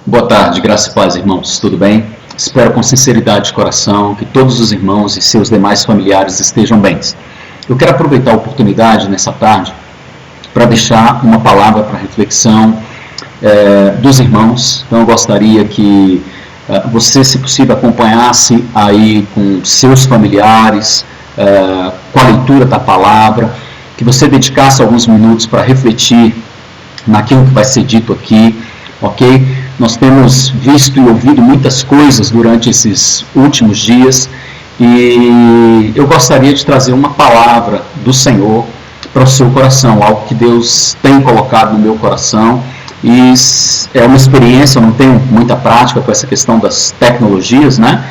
Boa tarde, graça e paz, irmãos. Tudo bem? Espero com sinceridade de coração que todos os irmãos e seus demais familiares estejam bem. Eu quero aproveitar a oportunidade nessa tarde para deixar uma palavra para reflexão dos irmãos. Então eu gostaria que você, se possível, acompanhasse aí com seus familiares, com a leitura da palavra, que você dedicasse alguns minutos para refletir naquilo que vai ser dito aqui, ok? Nós temos visto e ouvido muitas coisas durante esses últimos dias e eu gostaria de trazer uma palavra do Senhor para o seu coração, algo que Deus tem colocado no meu coração, e é uma experiência. Eu não tenho muita prática com essa questão das tecnologias, né?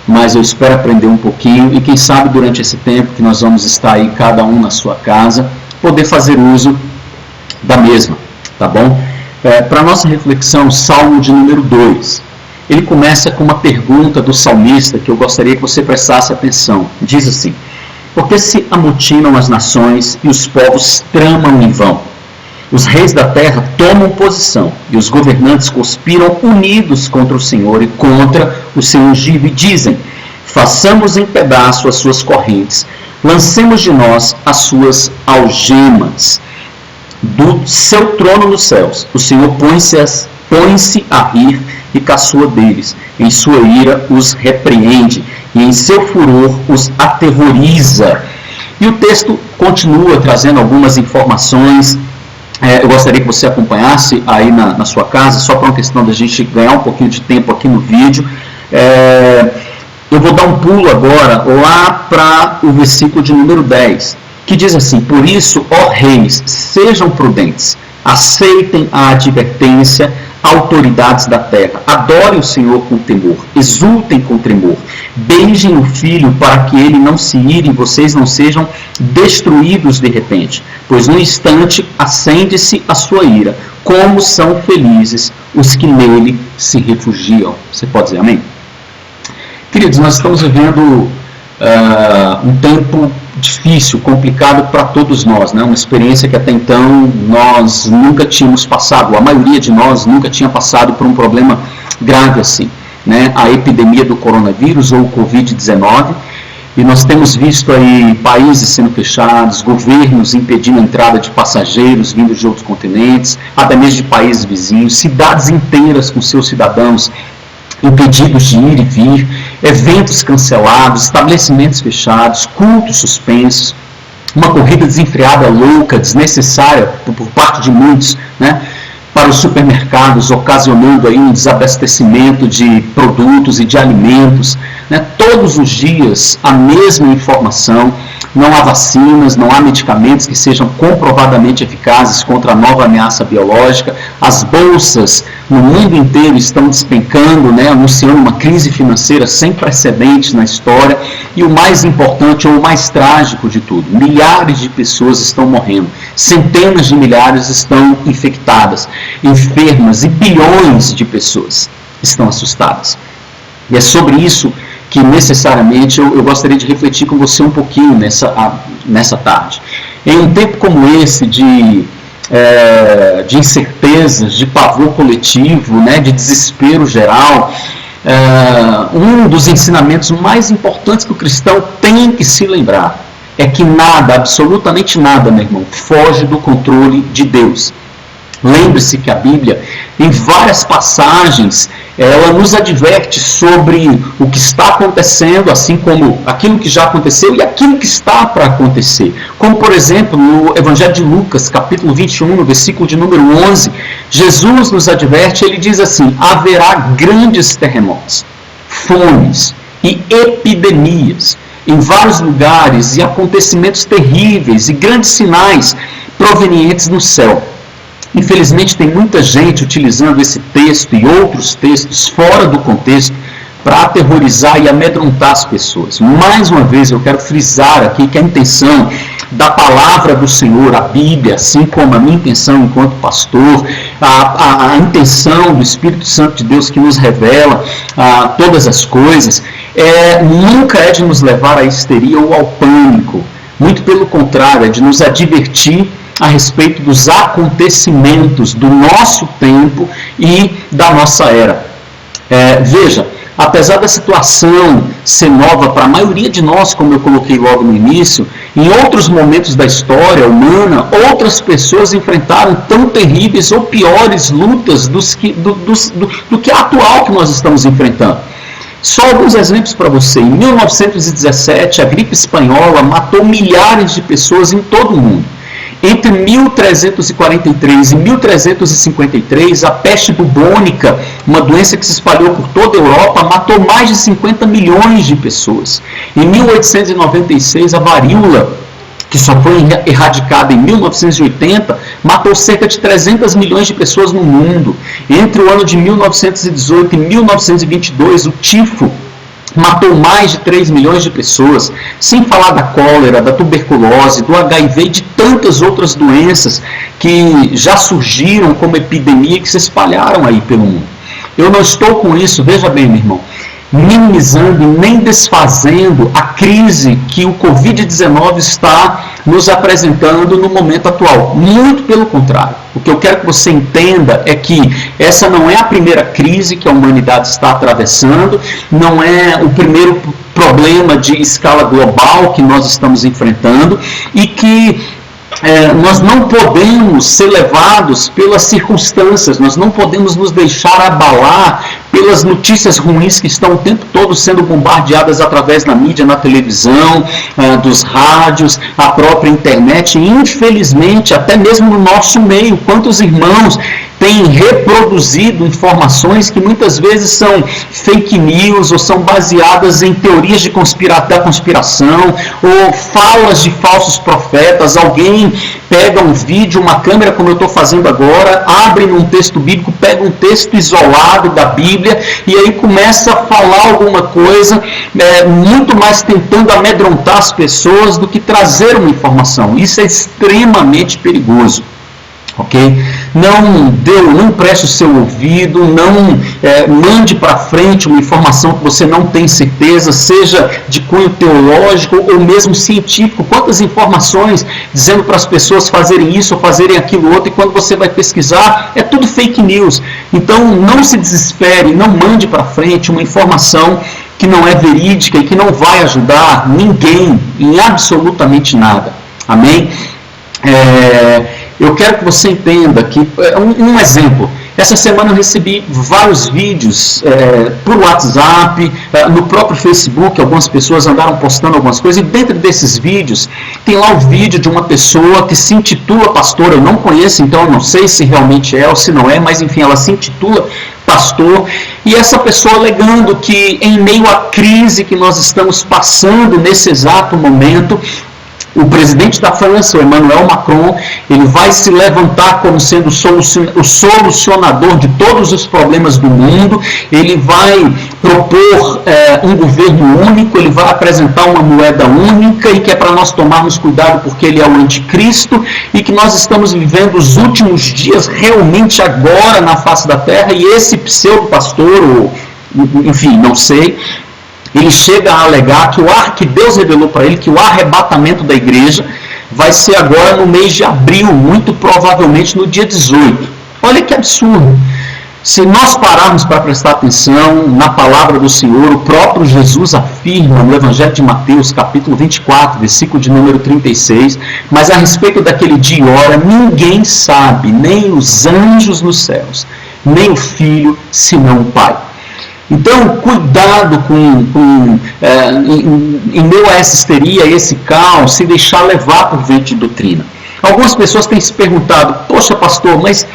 Mas eu espero aprender um pouquinho e quem sabe durante esse tempo que nós vamos estar aí, cada um na sua casa, poder fazer uso da mesma, tá bom? Para a nossa reflexão, o Salmo de número 2, ele começa com uma pergunta do salmista que eu gostaria que você prestasse atenção. Diz assim: por que se amotinam as nações e os povos tramam em vão? Os reis da terra tomam posição e os governantes conspiram unidos contra o Senhor e contra o seu ungido e dizem: façamos em pedaço as suas correntes, lancemos de nós as suas algemas. Do seu trono nos céus, o Senhor põe-se a rir e caçoa deles. Em sua ira os repreende e em seu furor os aterroriza. E o texto continua trazendo algumas informações. Eu gostaria que você acompanhasse aí na sua casa, só para uma questão da gente ganhar um pouquinho de tempo aqui no vídeo. Eu vou dar um pulo agora lá para o versículo de número 10. Que diz assim: por isso, ó reis, sejam prudentes, aceitem a advertência, autoridades da terra, adorem o Senhor com temor, exultem com tremor, beijem o Filho para que ele não se ire e vocês não sejam destruídos de repente, pois no instante acende-se a sua ira. Como são felizes os que nele se refugiam. Você pode dizer amém? Queridos, nós estamos vivendo um tempo difícil, complicado para todos nós, né? Uma experiência que até então nós nunca tínhamos passado, a maioria de nós nunca tinha passado por um problema grave assim, né? A epidemia do coronavírus ou Covid-19, e nós temos visto aí países sendo fechados, governos impedindo a entrada de passageiros vindos de outros continentes, até mesmo de países vizinhos, cidades inteiras com seus cidadãos impedidos de ir e vir, eventos cancelados, estabelecimentos fechados, cultos suspensos, uma corrida desenfreada, louca, desnecessária por parte de muitos, né, para os supermercados, ocasionando aí um desabastecimento de produtos e de alimentos, né, todos os dias a mesma informação. Não há vacinas, não há medicamentos que sejam comprovadamente eficazes contra a nova ameaça biológica. As bolsas no mundo inteiro estão despencando, né, anunciando uma crise financeira sem precedentes na história. E o mais importante, ou o mais trágico de tudo, milhares de pessoas estão morrendo, centenas de milhares estão infectadas, enfermas, e bilhões de pessoas estão assustadas. E é sobre isso que necessariamente eu gostaria de refletir com você um pouquinho nessa tarde. Em um tempo como esse de incertezas, de pavor coletivo, né, de desespero geral, um dos ensinamentos mais importantes que o cristão tem que se lembrar é que nada, absolutamente nada, meu irmão, foge do controle de Deus. Lembre-se que a Bíblia, em várias passagens, ela nos adverte sobre o que está acontecendo, assim como aquilo que já aconteceu e aquilo que está para acontecer. Como, por exemplo, no Evangelho de Lucas, capítulo 21, no versículo de número 11, Jesus nos adverte, ele diz assim: haverá grandes terremotos, fomes e epidemias em vários lugares e acontecimentos terríveis e grandes sinais provenientes do céu. Infelizmente tem muita gente utilizando esse texto e outros textos fora do contexto para aterrorizar e amedrontar as pessoas. Mais uma vez eu quero frisar aqui que a intenção da palavra do Senhor, a Bíblia, assim como a minha intenção enquanto pastor, a intenção do Espírito Santo de Deus que nos revela todas as coisas, nunca é de nos levar à histeria ou ao pânico. Muito pelo contrário, é de nos advertir a respeito dos acontecimentos do nosso tempo e da nossa era. Veja, apesar da situação ser nova para a maioria de nós, como eu coloquei logo no início, em outros momentos da história humana, outras pessoas enfrentaram tão terríveis ou piores lutas do que a atual que nós estamos enfrentando. Só alguns exemplos para você. Em 1917, a gripe espanhola matou milhares de pessoas em todo o mundo. Entre 1343 e 1353, a peste bubônica, uma doença que se espalhou por toda a Europa, matou mais de 50 milhões de pessoas. Em 1896, a varíola, que só foi erradicada em 1980, matou cerca de 300 milhões de pessoas no mundo. Entre o ano de 1918 e 1922, o tifo matou mais de 3 milhões de pessoas, sem falar da cólera, da tuberculose, do HIV e de tantas outras doenças que já surgiram como epidemia e que se espalharam aí pelo mundo. Eu não estou com isso, veja bem, meu irmão, minimizando e nem desfazendo a crise que o Covid-19 está nos apresentando no momento atual. Muito pelo contrário. O que eu quero que você entenda é que essa não é a primeira crise que a humanidade está atravessando, não é o primeiro problema de escala global que nós estamos enfrentando e que nós não podemos ser levados pelas circunstâncias, nós não podemos nos deixar abalar pelas notícias ruins que estão o tempo todo sendo bombardeadas através da mídia, na televisão, dos rádios, a própria internet, e infelizmente até mesmo no nosso meio, quantos irmãos têm reproduzido informações que muitas vezes são fake news ou são baseadas em teorias da conspiração ou falas de falsos profetas. Alguém pega um vídeo, uma câmera, como eu estou fazendo agora, abre num texto bíblico, pega um texto isolado da Bíblia e aí começa a falar alguma coisa, muito mais tentando amedrontar as pessoas do que trazer uma informação. Isso é extremamente perigoso. Ok? Não preste o seu ouvido, não mande para frente uma informação que você não tem certeza, seja de cunho teológico ou mesmo científico. Quantas informações dizendo para as pessoas fazerem isso ou fazerem aquilo outro, e quando você vai pesquisar, é tudo fake news. Então não se desespere, não mande para frente uma informação que não é verídica e que não vai ajudar ninguém em absolutamente nada. Amém? Eu quero que você entenda que, um exemplo, essa semana eu recebi vários vídeos por WhatsApp, no próprio Facebook, algumas pessoas andaram postando algumas coisas, e dentro desses vídeos tem lá o vídeo de uma pessoa que se intitula pastor, eu não conheço, então eu não sei se realmente é ou se não é, mas enfim, ela se intitula pastor, e essa pessoa alegando que em meio à crise que nós estamos passando nesse exato momento, o presidente da França, o Emmanuel Macron, ele vai se levantar como sendo o solucionador de todos os problemas do mundo, ele vai propor um governo único, ele vai apresentar uma moeda única e que é para nós tomarmos cuidado porque ele é o anticristo e que nós estamos vivendo os últimos dias realmente agora na face da terra, e esse pseudo-pastor, ou enfim, não sei, ele chega a alegar que Deus revelou para ele que o arrebatamento da igreja vai ser agora no mês de abril, muito provavelmente no dia 18. Olha que absurdo. Se nós pararmos para prestar atenção na palavra do Senhor, o próprio Jesus afirma no Evangelho de Mateus, capítulo 24, versículo de número 36, mas a respeito daquele dia e hora, ninguém sabe, nem os anjos nos céus, nem o Filho, senão o Pai. Então, cuidado em meio a essa histeria, esse caos, se deixar levar por vento de doutrina. Algumas pessoas têm se perguntado, poxa pastor, mas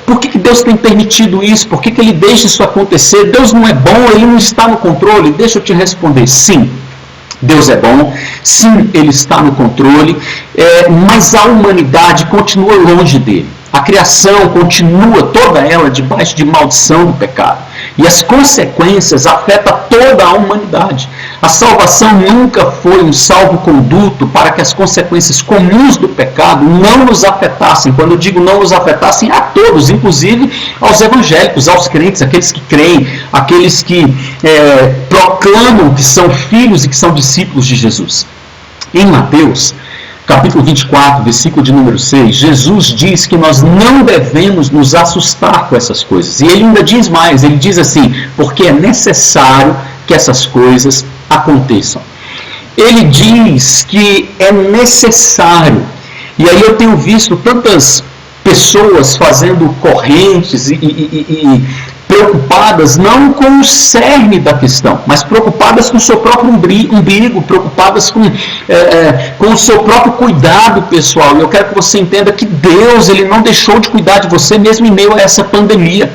por que Deus tem permitido isso? Por que Ele deixa isso acontecer? Deus não é bom, Ele não está no controle? Deixa eu te responder, sim. Deus é bom, sim, Ele está no controle, mas a humanidade continua longe dele. A criação continua, toda ela, debaixo de maldição do pecado. E as consequências afetam toda a humanidade. A salvação nunca foi um salvo-conduto para que as consequências comuns do pecado não nos afetassem. Quando eu digo não nos afetassem, a todos, inclusive aos evangélicos, aos crentes, aqueles que creem, aqueles que proclamam que são filhos e que são discípulos de Jesus. Em Mateus, capítulo 24, versículo de número 6, Jesus diz que nós não devemos nos assustar com essas coisas. E ele ainda diz mais, ele diz assim, porque é necessário que essas coisas aconteçam. Ele diz que é necessário. E aí eu tenho visto tantas pessoas fazendo correntes e preocupadas não com o cerne da questão, mas preocupadas com o seu próprio umbigo, preocupadas com o seu próprio cuidado pessoal. E eu quero que você entenda que Deus, ele não deixou de cuidar de você mesmo em meio a essa pandemia.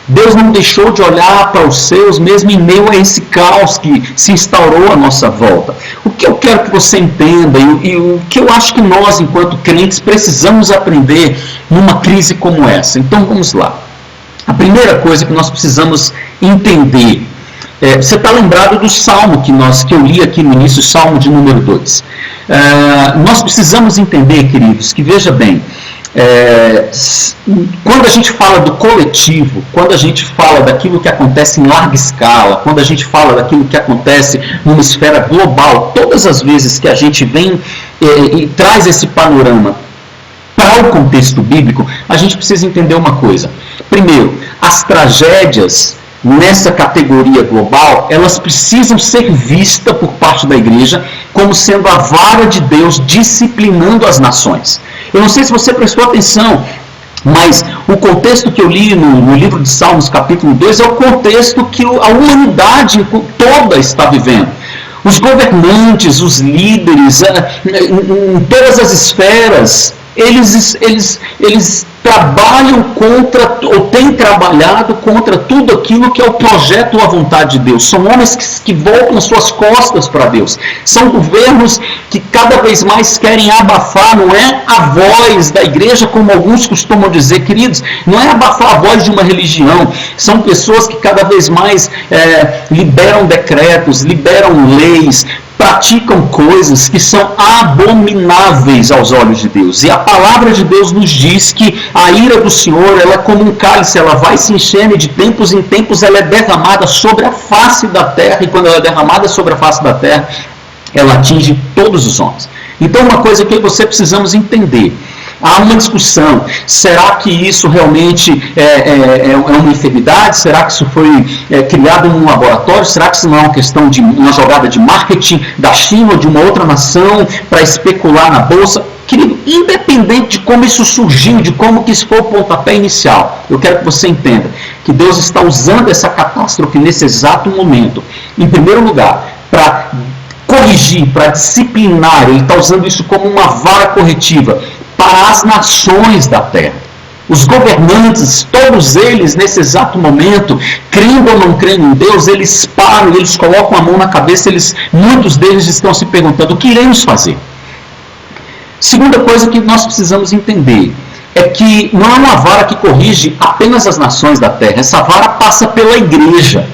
Deus não deixou de olhar para os seus, mesmo em meio a esse caos que se instaurou à nossa volta. O que eu quero que você entenda e o que eu acho que nós, enquanto crentes, precisamos aprender numa crise como essa. Então vamos lá. A primeira coisa que nós precisamos entender, você está lembrado do Salmo que eu li aqui no início, o Salmo de número 2. Nós precisamos entender, queridos, que veja bem, quando a gente fala do coletivo, quando a gente fala daquilo que acontece em larga escala, quando a gente fala daquilo que acontece numa esfera global, todas as vezes que a gente vem e traz esse panorama para o contexto bíblico, a gente precisa entender uma coisa. Primeiro, as tragédias nessa categoria global, elas precisam ser vistas por parte da igreja como sendo a vara de Deus disciplinando as nações. Eu não sei se você prestou atenção, mas o contexto que eu li no livro de Salmos, capítulo 2, é o contexto que a humanidade toda está vivendo. Os governantes, os líderes, em todas as esferas, eles trabalham contra, ou têm trabalhado contra tudo aquilo que é o projeto ou a vontade de Deus. São homens que voltam suas costas para Deus. São governos que cada vez mais querem abafar, não é a voz da igreja, como alguns costumam dizer, queridos, não é abafar a voz de uma religião. São pessoas que cada vez mais liberam decretos, liberam leis, praticam coisas que são abomináveis aos olhos de Deus. E a palavra de Deus nos diz que a ira do Senhor, ela é como um cálice, ela vai se enchendo e de tempos em tempos ela é derramada sobre a face da terra, e quando ela é derramada sobre a face da terra, ela atinge todos os homens. Então, uma coisa que você precisamos entender, há uma discussão, será que isso realmente é uma enfermidade? Será que isso foi criado num laboratório? Será que isso não é uma questão de uma jogada de marketing da China ou de uma outra nação para especular na bolsa? Querido, independente de como isso surgiu, de como que isso foi o pontapé inicial, eu quero que você entenda que Deus está usando essa catástrofe nesse exato momento, em primeiro lugar, para corrigir, para disciplinar. Ele está usando isso como uma vara corretiva para as nações da terra. Os governantes, todos eles, nesse exato momento, crendo ou não crendo em Deus, eles param, eles colocam a mão na cabeça, muitos deles estão se perguntando, o que iremos fazer? Segunda coisa que nós precisamos entender é que não é uma vara que corrige apenas as nações da terra, essa vara passa pela igreja.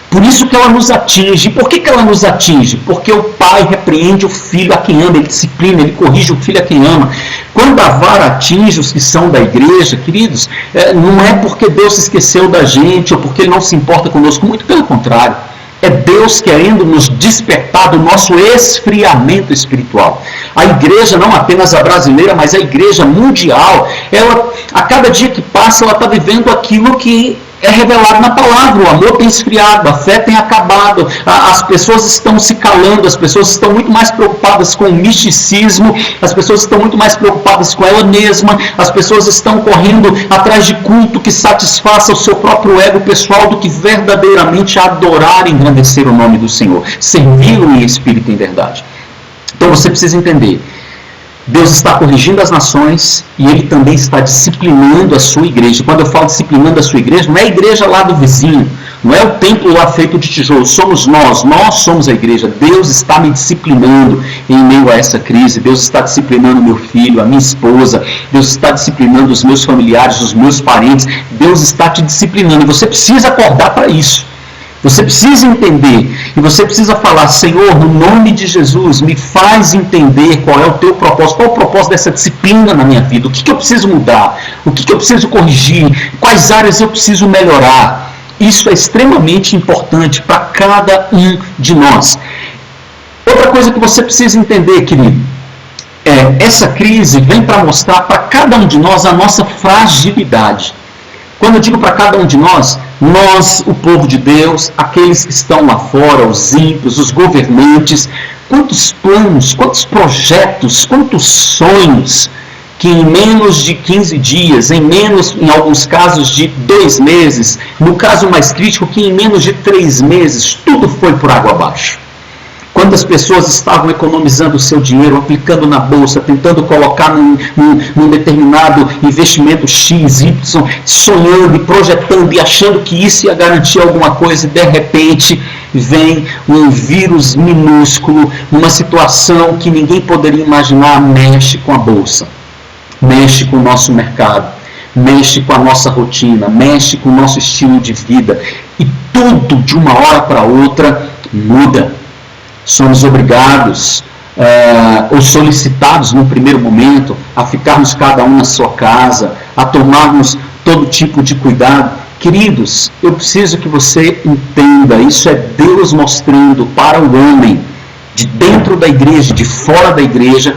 Por isso que ela nos atinge. Por que ela nos atinge? Porque o pai repreende o filho a quem ama, ele disciplina, ele corrige o filho a quem ama. Quando a vara atinge os que são da igreja, queridos, não é porque Deus se esqueceu da gente ou porque ele não se importa conosco, muito pelo contrário. É Deus querendo nos despertar do nosso esfriamento espiritual. A igreja, não apenas a brasileira, mas a igreja mundial, ela, a cada dia que passa, ela está vivendo aquilo que é revelado na palavra. O amor tem esfriado, a fé tem acabado, as pessoas estão se calando, as pessoas estão muito mais preocupadas com o misticismo, as pessoas estão muito mais preocupadas com ela mesma, as pessoas estão correndo atrás de culto que satisfaça o seu próprio ego pessoal do que verdadeiramente adorar e engrandecer o nome do Senhor, servi-lo em espírito e em verdade. Então você precisa entender, Deus está corrigindo as nações e Ele também está disciplinando a sua igreja. Quando eu falo disciplinando a sua igreja, não é a igreja lá do vizinho, não é o templo lá feito de tijolo, somos nós somos a igreja. Deus está me disciplinando em meio a essa crise, Deus está disciplinando meu filho, a minha esposa, Deus está disciplinando os meus familiares, os meus parentes, Deus está te disciplinando e você precisa acordar para isso. Você precisa entender e você precisa falar, Senhor, no nome de Jesus, me faz entender qual é o teu propósito, qual é o propósito dessa disciplina na minha vida, o que eu preciso mudar, o que eu preciso corrigir, quais áreas eu preciso melhorar. Isso é extremamente importante para cada um de nós. Outra coisa que você precisa entender, querido, essa crise vem para mostrar para cada um de nós a nossa fragilidade. Quando eu digo para cada um de nós, o povo de Deus, aqueles que estão lá fora, os ímpios, os governantes, quantos planos, quantos projetos, quantos sonhos que em menos de 15 dias, em alguns casos de 2 meses, no caso mais crítico, que em menos de 3 meses, tudo foi por água abaixo. Quantas pessoas estavam economizando o seu dinheiro, aplicando na bolsa, tentando colocar num determinado investimento X, Y, sonhando e projetando e achando que isso ia garantir alguma coisa, e de repente vem um vírus minúsculo, numa situação que ninguém poderia imaginar, mexe com a bolsa, mexe com o nosso mercado, mexe com a nossa rotina, mexe com o nosso estilo de vida, e tudo de uma hora para outra muda. Somos obrigados ou solicitados no primeiro momento a ficarmos cada um na sua casa, a tomarmos todo tipo de cuidado. Queridos, eu preciso que você entenda, isso é Deus mostrando para o homem, de dentro da igreja, de fora da igreja,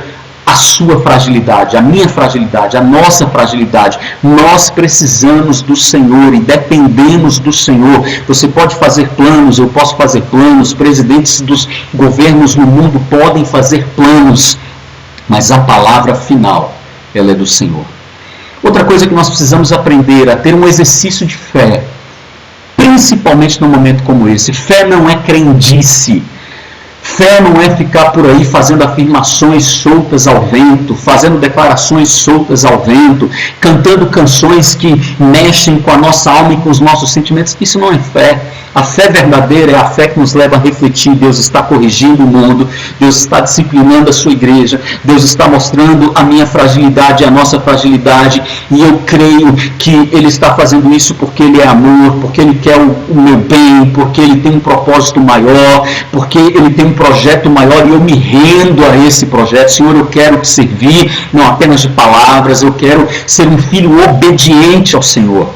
a sua fragilidade, a minha fragilidade, a nossa fragilidade. Nós precisamos do Senhor e dependemos do Senhor. Você pode fazer planos, eu posso fazer planos, presidentes dos governos no mundo podem fazer planos, mas a palavra final, ela é do Senhor. Outra coisa que nós precisamos aprender a ter um exercício de fé, principalmente num momento como esse. Fé não é crendice. Fé não é ficar por aí fazendo afirmações soltas ao vento, fazendo declarações soltas ao vento, cantando canções que mexem com a nossa alma e com os nossos sentimentos. Isso não é fé. A fé verdadeira é a fé que nos leva a refletir. Deus está corrigindo o mundo, Deus está disciplinando a sua igreja, Deus está mostrando a minha fragilidade e a nossa fragilidade, e eu creio que Ele está fazendo isso porque Ele é amor, porque Ele quer o meu bem, porque Ele tem um propósito maior, porque Ele tem um projeto maior, e eu me rendo a esse projeto. Senhor, eu quero te servir, não apenas de palavras, eu quero ser um filho obediente ao Senhor.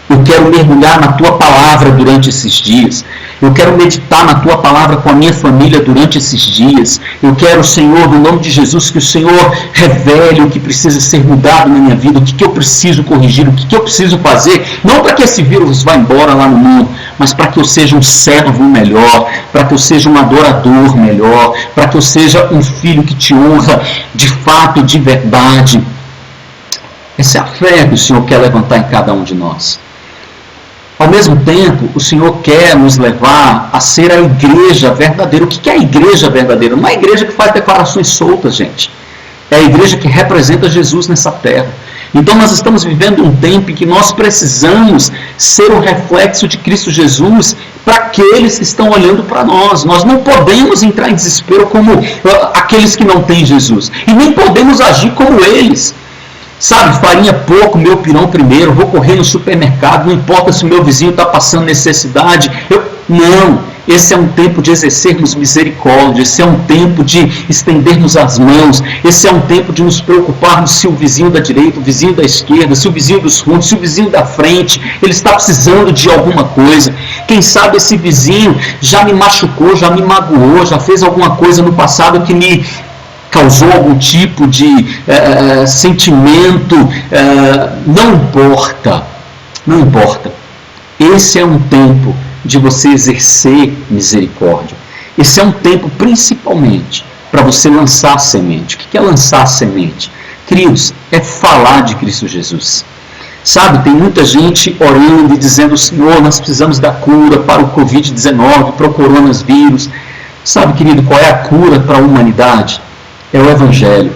Eu quero mergulhar na Tua Palavra durante esses dias. Eu quero meditar na Tua Palavra com a minha família durante esses dias. Eu quero, Senhor, no nome de Jesus, que o Senhor revele o que precisa ser mudado na minha vida, o que eu preciso corrigir, o que eu preciso fazer, não para que esse vírus vá embora lá no mundo, mas para que eu seja um servo melhor, para que eu seja um adorador melhor, para que eu seja um filho que te honra de fato, de verdade. Essa é a fé que o Senhor quer levantar em cada um de nós. Ao mesmo tempo, o Senhor quer nos levar a ser a igreja verdadeira. O que é a igreja verdadeira? Não é a igreja que faz declarações soltas, gente. É a igreja que representa Jesus nessa terra. Então nós estamos vivendo um tempo em que nós precisamos ser um reflexo de Cristo Jesus para aqueles que estão olhando para nós. Nós não podemos entrar em desespero como aqueles que não têm Jesus. E nem podemos agir como eles. Sabe, farinha pouco, meu pirão primeiro, vou correr no supermercado, não importa se o meu vizinho está passando necessidade. Não, esse é um tempo de exercermos misericórdia, esse é um tempo de estendermos as mãos, esse é um tempo de nos preocuparmos se o vizinho da direita, o vizinho da esquerda, se o vizinho dos fundos, se o vizinho da frente, ele está precisando de alguma coisa. Quem sabe esse vizinho já me machucou, já me magoou, já fez alguma coisa no passado que me causou algum tipo de sentimento, não importa, não importa. Esse é um tempo de você exercer misericórdia. Esse é um tempo principalmente para você lançar a semente. O que é lançar a semente? Queridos, é falar de Cristo Jesus. Sabe, tem muita gente orando e dizendo: Senhor, nós precisamos da cura para o Covid-19, para o coronavírus. Sabe, querido, qual é a cura para a humanidade? É o Evangelho,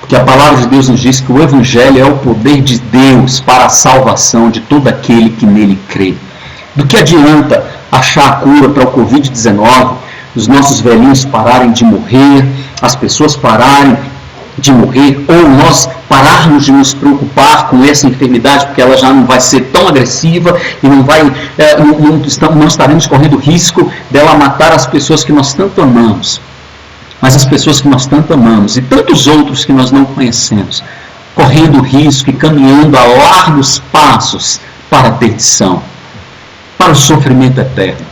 porque a palavra de Deus nos diz que o Evangelho é o poder de Deus para a salvação de todo aquele que nele crê. Do que adianta achar a cura para o Covid-19, os nossos velhinhos pararem de morrer, as pessoas pararem de morrer, ou nós pararmos de nos preocupar com essa enfermidade, porque ela já não vai ser tão agressiva e não estaremos correndo risco dela matar as pessoas que nós tanto amamos. Mas as pessoas que nós tanto amamos e tantos outros que nós não conhecemos, correndo risco e caminhando a largos passos para a perdição, para o sofrimento eterno.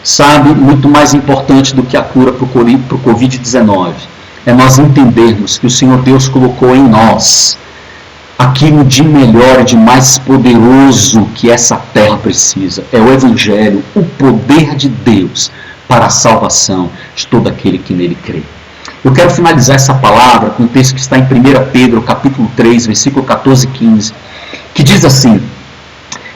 Sabe, muito mais importante do que a cura para o Covid-19, é nós entendermos que o Senhor Deus colocou em nós aquilo de melhor e de mais poderoso que essa terra precisa. É o Evangelho, o poder de Deus para a salvação de todo aquele que nele crê. Eu quero finalizar essa palavra com um texto que está em 1 Pedro, capítulo 3, versículo 14 e 15, que diz assim: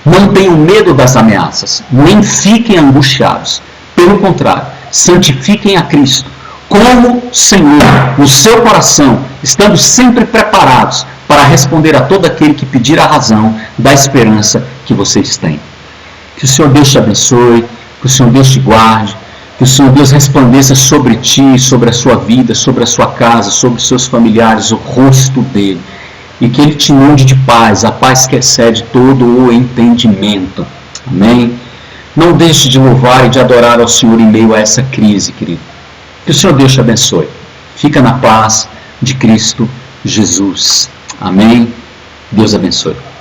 não tenham medo das ameaças, nem fiquem angustiados. Pelo contrário, santifiquem a Cristo como Senhor no seu coração, estando sempre preparados para responder a todo aquele que pedir a razão da esperança que vocês têm. Que o Senhor Deus te abençoe, que o Senhor Deus te guarde, que o Senhor Deus resplandeça sobre ti, sobre a sua vida, sobre a sua casa, sobre os seus familiares, o rosto dele. E que ele te inunde de paz, a paz que excede todo o entendimento. Amém? Não deixe de louvar e de adorar ao Senhor em meio a essa crise, querido. Que o Senhor Deus te abençoe. Fica na paz de Cristo Jesus. Amém? Deus abençoe.